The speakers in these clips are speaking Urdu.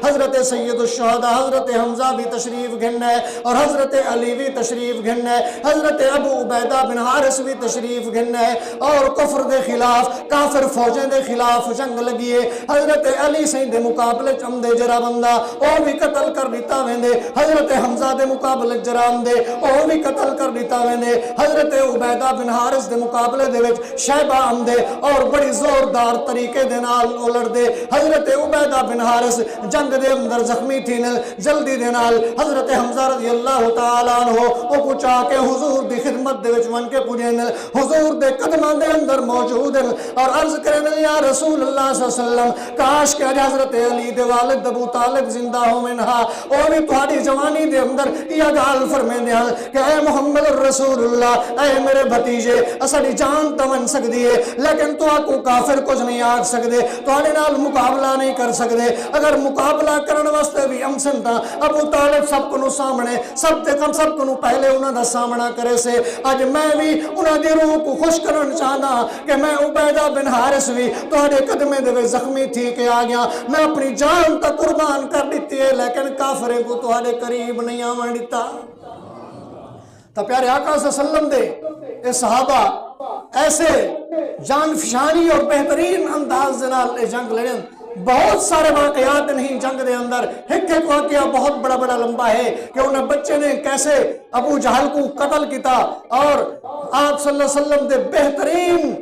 حضرت سید الشہداء حضرت حمزہ بھی تشریف گھن ہے اور حضرت علی بھی تشریف گھن ہے، حضرت ابو عبیدہ بن حارث بھی تشریف گھن ہے، اور کفر دے خلاف کافر فوجیں دے خلاف جنگ لگی ہے۔ حضرت علی سے دے مقابلے چمدے جرا بندہ او بھی قتل کر دیتا ویندے، حضرت حمزہ دے مقابلے جرام دے او بھی قتل کر دیتا ویندے، حضرت عبیدہ بن حارث دے مقابلے دے وچ شیبہ آمدے اور بڑی زوردار طریقے دے نال اولڑ دے۔ حضرت عبیدہ بن حارث جنگ دے اندر زخمی تھی نل، جلدی دے نال حضرت حمزہ رضی اللہ تعالیٰ عنہ او پچا کے حضور دی خدمت دے وچ ون کے پجے نل، حضور دے قدماں دے اندر موجود ہیں اور عرض کرے نل یا رسول اللہ صلی اللہ علیہ وسلم کاش کہ حضرت علی دے والد ابو طالب زندہ ہو منہا او بھی تہاڈی جوانی دے اندر یہ گال فرمیندے ہیں کہ اے محمد الرسول اللہ، اے میرے بھتیجے اساڈی جان تے من سکدی ہے لیکن تو کو کافر کچھ نہیں آکھ سکدے، تہاڈے نال مقابلہ نہیں کر سکدے، اگر مقابلہ کرن واسطے بھی امسن تا ابو طالب سب کو سامنے سب تے کم سب کو پہلے انہاں دا سامنا کرے سے اج میں بھی انہاں دی روح کو خوش کرن چاہنا کہ میں عبیدہ بن حارث بھی تہاڈے قدمے دے زخمی تھی کہ آ گیا، میں اپنی جان تا قربان کر دیتی ہے لیکن کافرے کو تہاڈے قریب نہیں آون دیتا۔ تو پیارے آقا صلی اللہ علیہ وسلم دے اے صحابہ ایسے جان فشانی اور بہترین انداز نال جنگ لڑن، بہت سارے واقعات نہیں جنگ دے اندر، ایک ایک واقعہ بہت بڑا بڑا لمبا ہے کہ انہیں بچے نے کیسے ابو جہل کو قتل کیتا اور آپ صلی اللہ علیہ وسلم دے بہترین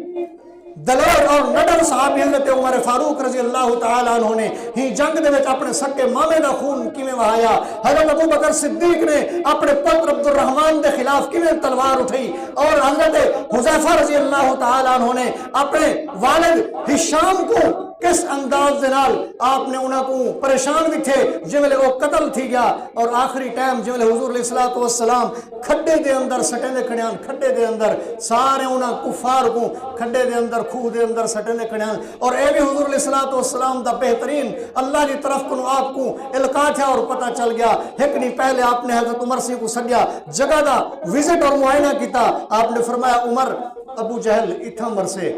دلیر اور نڈر صحابی حضرت عمر فاروق رضی اللہ تعالیٰ عنہ نے ہی جنگ دے وچ اپنے سکے مامے دا خون کیویں وہایا، حضرت ابو بکر صدیق نے اپنے پتر عبد الرحمن دے خلاف کیویں تلوار اٹھائی، اور حضرت حذیفہ رضی اللہ تعالیٰ عنہ نے اپنے والد ہشام کو کس انداز دے نال آپ نے انہاں کو پریشان بھی تھے جویں وہ قتل تھی گیا، اور آخری ٹائم جویں حضور علیہ الصلوۃ والسلام کھڈے دے اندر سٹے دے کھڑیاں، کھڈے دے اندر سارے انہاں کفار کو کھڈے دے اندر خوہ دے اندر سٹے دے کھڑیاں، اور اے بھی حضور علیہ الصلوۃ والسلام دا بہترین اللہ کی طرف کو آپ کو القاء تھا اور پتہ چل گیا۔ ایک نہیں پہلے آپ نے حضرت عمر سے کو سدیا، جگہ دا وزٹ اور معائنہ کیتا، آپ نے فرمایا عمر ابو جہل اتھا مرسے،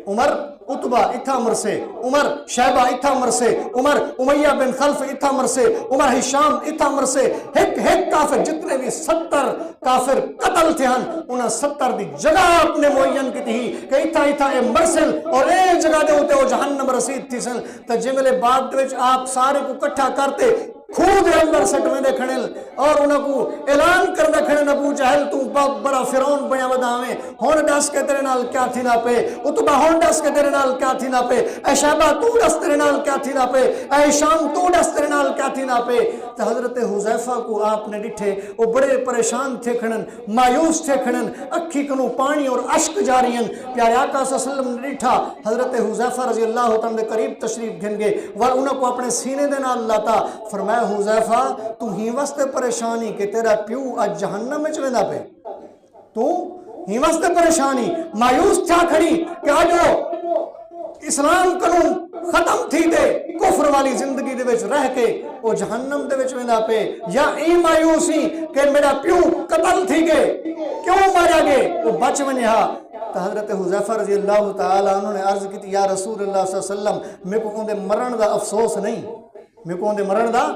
عمر عتبہ اتھا مرسے، عمر شیبہ اتھا مرسے، عمر امیہ بن خلف اتھا مرسے، عمر ہشام اتھا مرسے، ایک کافر جتنے بھی 70 کافر قتل تھے ہن انہاں 70 دی جگہ آپ نے معین کی تھی کہ اتھا اے مرسل اور اے جگہ دے ہوتے ہو جہنم رسید تھی سن، تا جملے بعد وچ آپ سارے کو کٹھا کرتے خوہ دے اندر سٹویں دے کھڑل اور انہاں کو اعلان کر دے کھڑن ابو جہل تو بہت بڑا فرعون بنیا وداویں، ہن دس کے تیرے نال کیا تھی نہ پے، عتبہ ہن دس کے تیرے نال کیا تھی نہ پے، اے شیبہ تو دس تیرے نال کیا تھی نہ پے، اے شام تو دس تیرے نال کیا تھی نہ پے۔ تو حضرت حذیفہ کو آپ نے ڈٹھے وہ بڑے پریشان تھے کھڑن، مایوس تھے کھڑن، اکھی کنو پانی اور اشک جاری ہیں۔ پیارے آقا صلی اللہ علیہ وسلم نے ڈٹھا، حضرت حذیفہ رضی اللہ تعالیٰ دے قریب تشریف گھن گے اور انہوں کو اپنے سینے دے نال لاتا، فرمایا حذیفہ تو ہی واسطے پریشانی کہ تیرا پیو اج جہنم میں چلے نہ پہ، تو ہی واسطے پریشانی مایوس تھا کھڑی کہ آج اسلام قانون ختم تھی دے کفر والی زندگی دے وچ رہ کے وہ جہنم دے وچ ویندا پے، یا ای مایوسی کہ میرا پیو قتل تھی گئے کیوں مارا گئے وہ بچ ونیا۔ تو حضرت حذیفہ رضی اللہ تعالیٰ عنہ نے عرض کی یا رسول اللہ صلی اللہ علیہ وسلم میرے کو اندے مرن دا افسوس نہیں، میرے کو اندے مرن دا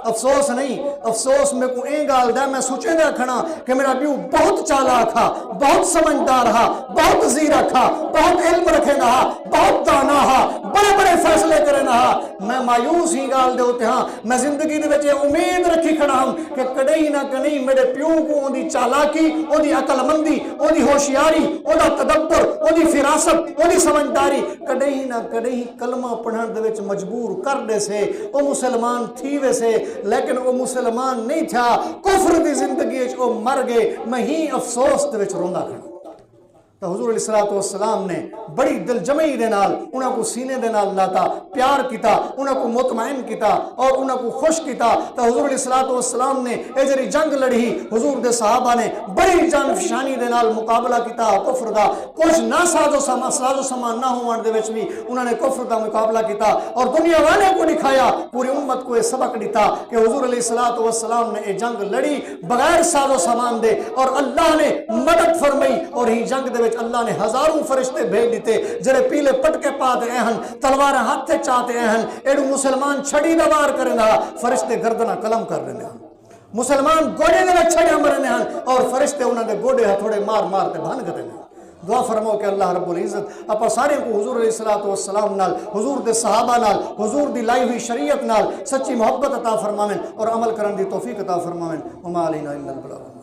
افسوس نہیں، افسوس میں کو این گال دا میں سوچے دا کھنا کہ میرا پیو بہت چالاک تھا، بہت سمجھدار تھا، بہت زیرہ تھا، بہت علم رکھے نہ، بہت دانا تھا، بڑے بڑے فیصلے کرے نہ، میں مایوس ہی گال دے ہوتے ہاں، میں زندگی دے وچ امید رکھی کھڑا ہوں کہ کدی نہ کدی میرے پیو کو اون دی چالاکی، اون دی عقل مندی، اون دی ہوشیاری، اون دا تدبر، اون دی فراست، اون دی سمجھداری کدی نہ کدی کلمہ پڑھن دے وچ مجبور کر دے سے او مسلمان تھی ویسے، لیکن وہ مسلمان نہیں تھا، کفر دی زندگی وہ مر گئے، میں ہی افسوس دے وچ روندا کھڑا۔ تو حضور علیہ الصلوۃ والسلام نے بڑی دل جمعی دے نال انہاں کو سینے دے نال لاتا، پیار کیتا، انہاں کو مطمئن کیتا اور انہاں کو خوش کیتا۔ تو حضور علیہ الصلوۃ والسلام نے اے جڑی جنگ لڑی حضور دے صحابہ نے بڑی جان فشانی دے نال مقابلہ کیتا کفر دا، کچھ نہ ساز و سامان نہ ہون دے وچ بھی انہاں نے کفر دا مقابلہ کیتا اور دنیا والے کو دکھایا، پوری امت کو یہ سبق دیتا کہ حضور علیہ الصلوۃ والسلام نے یہ جنگ لڑی بغیر ساز و سامان دے اور اللہ نے مدد فرمائی اور ہی جنگ دے وچ اللہ نے ہزاروں فرشتے بھیج دیتے جڑے پیلے پٹکے پا دے ہیں تلوار ہاتھ چاہتے ہیں ایڈو مسلمان چھڑی نہ وار کریں فرشتے گردنہ قلم کر رہے ہیں مسلمان گوڑے دے چھڑے مرنے ہیں اور فرشتے انہوں نے گوڑے ہتھوڑے مار مار تے بھان کرتے ہیں دعا فرماؤ کہ اللہ رب العزت اپا سارے کو حضور علیہ السلام نال حضور دے صحابہ نال حضور دی لائی ہوئی شریعت نال سچی محبت عطا فرماویں اور عمل کرن دی توفیق عطا فرماویں وما علینا الا البلاغ